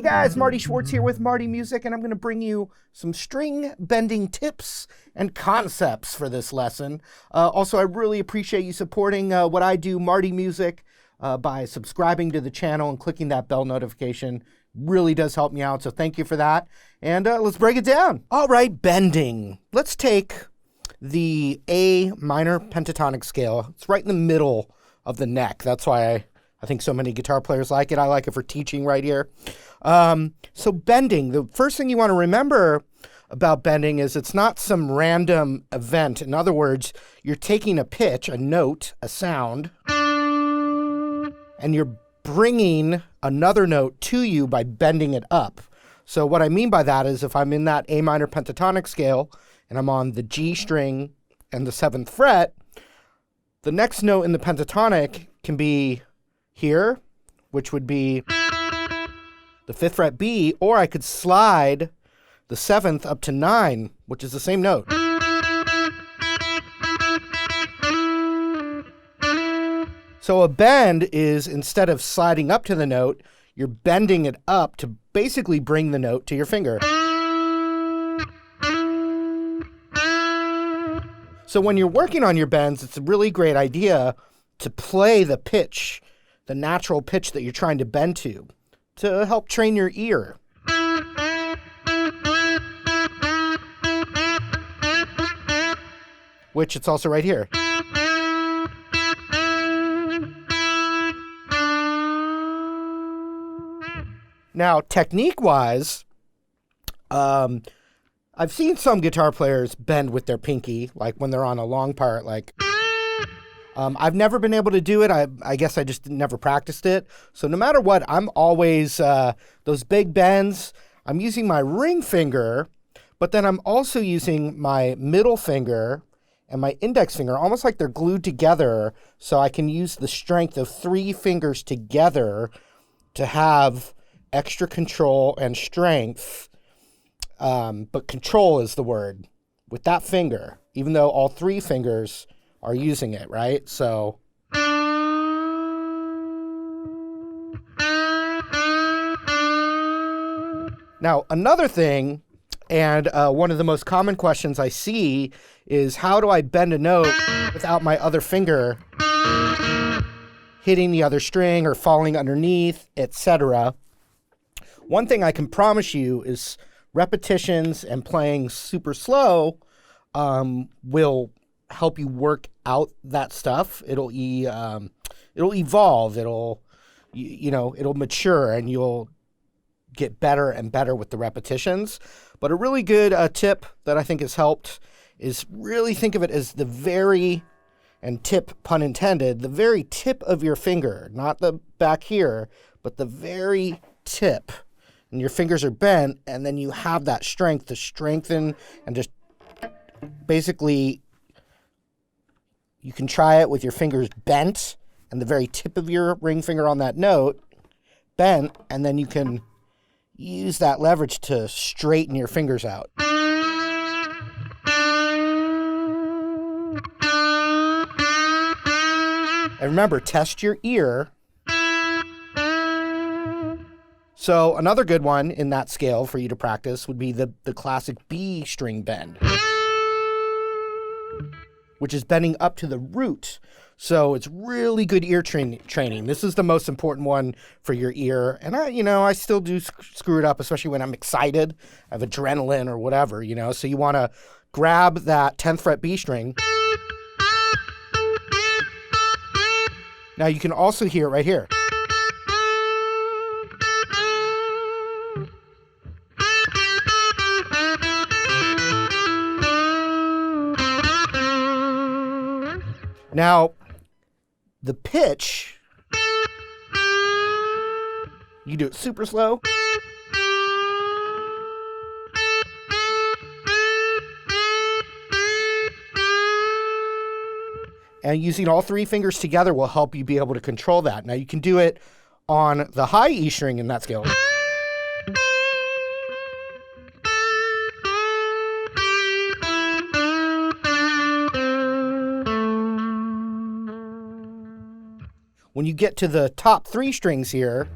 guys, Marty Schwartz here with Marty Music, and I'm going to bring you some string bending tips and concepts for this lesson. Also, I really appreciate you supporting what I do, Marty Music, by subscribing to the channel and clicking that bell notification. Really does help me out, so thank you for that. And let's break it down. All right, bending. Let's take the A minor pentatonic scale. It's right in the middle of the neck. That's why I think so many guitar players like it. I like it for teaching right here. So bending, the first thing you want to remember about bending is it's not some random event. In other words, you're taking a pitch, a note, a sound, and you're bringing another note to you by bending it up. So what I mean by that is if I'm in that A minor pentatonic scale and I'm on the G string and the 7th fret, the next note in the pentatonic can be here, which would be the 5th fret B, or I could slide the 7th up to 9, which is the same note. So a bend is, instead of sliding up to the note, you're bending it up to basically bring the note to your finger. So when you're working on your bends, it's a really great idea to play the pitch, the natural pitch that you're trying to bend to help train your ear. Which it's also right here. Now, technique-wise, I've seen some guitar players bend with their pinky, like when they're on a long part, like... I've never been able to do it. I guess I just never practiced it. So no matter what, I'm always, those big bends, I'm using my ring finger, but then I'm also using my middle finger and my index finger, almost like they're glued together, so I can use the strength of 3 fingers together to have extra control and strength. But control is the word with that finger, even though all 3 fingers are using it, right? So now another thing, and one of the most common questions I see is, how do I bend a note without my other finger hitting the other string or falling underneath, etc.? One thing I can promise you is repetitions and playing super slow will help you work out that stuff. It'll evolve. It'll mature, and you'll get better and better with the repetitions. But a really good tip that I think has helped is really think of it as the very, and tip pun intended, the very tip of your finger, not the back here, but the very tip. And your fingers are bent, and then you have that strength to strengthen and just basically. You can try it with your fingers bent and the very tip of your ring finger on that note bent, and then you can use that leverage to straighten your fingers out. And remember, test your ear. So another good one in that scale for you to practice would be the classic B string bend, which is bending up to the root. So it's really good ear training. This is the most important one for your ear. And I still do screw it up, especially when I'm excited. I have adrenaline or whatever, So you want to grab that 10th fret B string. Now you can also hear it right here. Now, the pitch, you do it super slow. And using all 3 fingers together will help you be able to control that. Now, you can do it on the high E string in that scale. When you get to the top 3 strings here,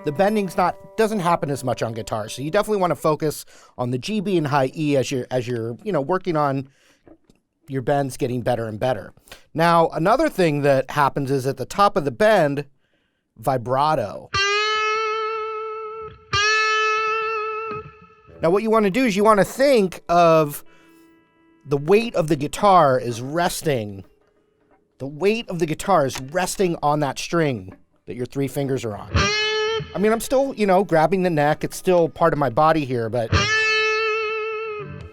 the bending's doesn't happen as much on guitar. So you definitely want to focus on the G, B, and high E as you're working on your bends getting better and better. Now, another thing that happens is at the top of the bend, vibrato. Now, what you want to do is you want to think of the weight of the guitar is resting. The weight of the guitar is resting on that string that your three fingers are on. I mean, I'm still, grabbing the neck. It's still part of my body here, but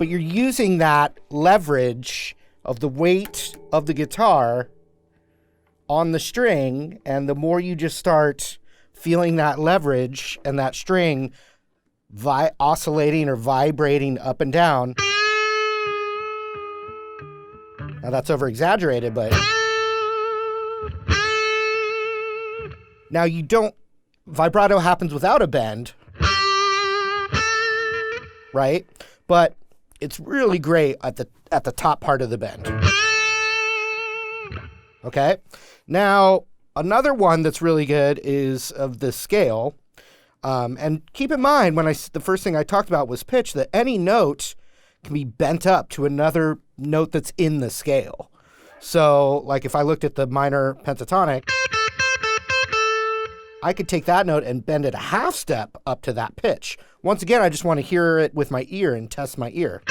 you're using that leverage of the weight of the guitar on the string, and the more you just start feeling that leverage and that string oscillating or vibrating up and down. Now that's over exaggerated, but now vibrato happens without a bend, right? But it's really great at the top part of the bend. Okay? Now, another one that's really good is of the scale. And keep in mind, the first thing I talked about was pitch, that any note can be bent up to another note that's in the scale. So, like if I looked at the minor pentatonic, I could take that note and bend it a half step up to that pitch. Once again, I just want to hear it with my ear and test my ear.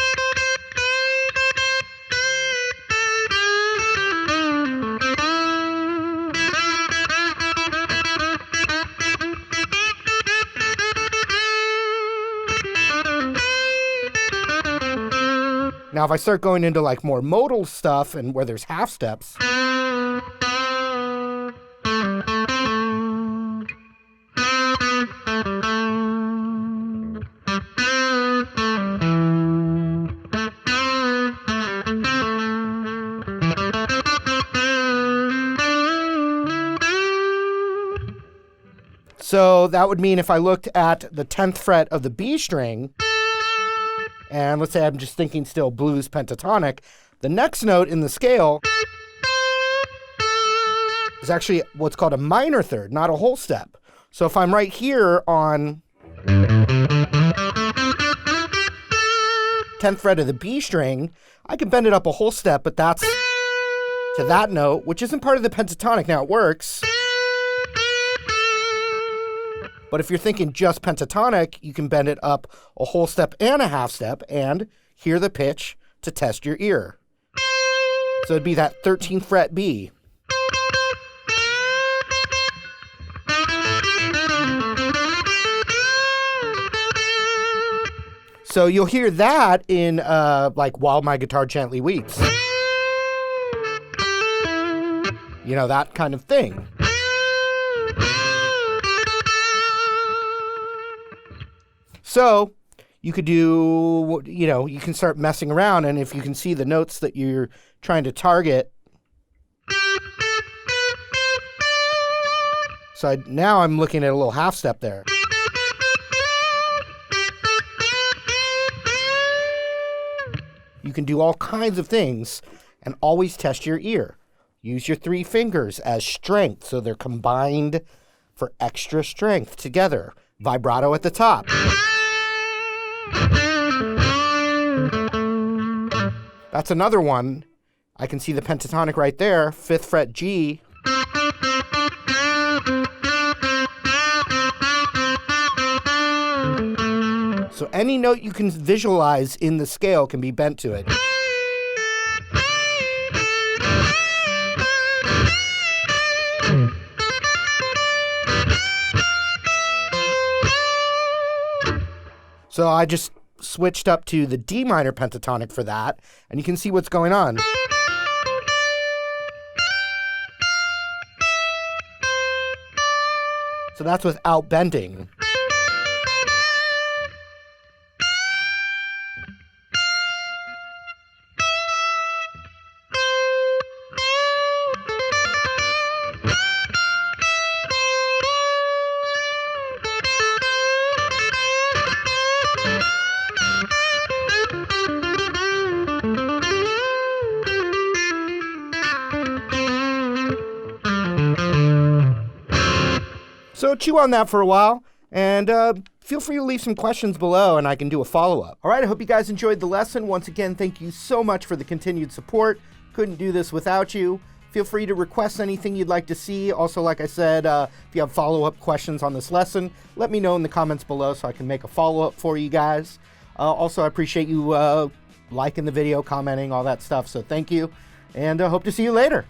Now, if I start going into like more modal stuff and where there's half steps, so that would mean if I looked at the 10th fret of the B string, and let's say I'm just thinking still blues pentatonic, the next note in the scale is actually what's called a minor third, not a whole step. So if I'm right here on 10th fret of the B string, I can bend it up a whole step, but that's to that note, which isn't part of the pentatonic. Now it works. But if you're thinking just pentatonic, you can bend it up a whole step and a half step and hear the pitch to test your ear. So it'd be that 13th fret B. So you'll hear that in like While My Guitar Gently Weeps. That kind of thing. So you could do, you can start messing around, and if you can see the notes that you're trying to target. So now I'm looking at a little half step there. You can do all kinds of things and always test your ear. Use your three fingers as strength, so they're combined for extra strength together. Vibrato at the top. That's another one. I can see the pentatonic right there, 5th fret G. So any note you can visualize in the scale can be bent to it. So I just switched up to the D minor pentatonic for that, and you can see what's going on. So that's without bending. So chew on that for a while. And feel free to leave some questions below and I can do a follow-up. All right, I hope you guys enjoyed the lesson. Once again, thank you so much for the continued support. Couldn't do this without you. Feel free to request anything you'd like to see. Also, like I said, if you have follow-up questions on this lesson, let me know in the comments below so I can make a follow-up for you guys. Also, I appreciate you liking the video, commenting, all that stuff. So thank you, and hope to see you later.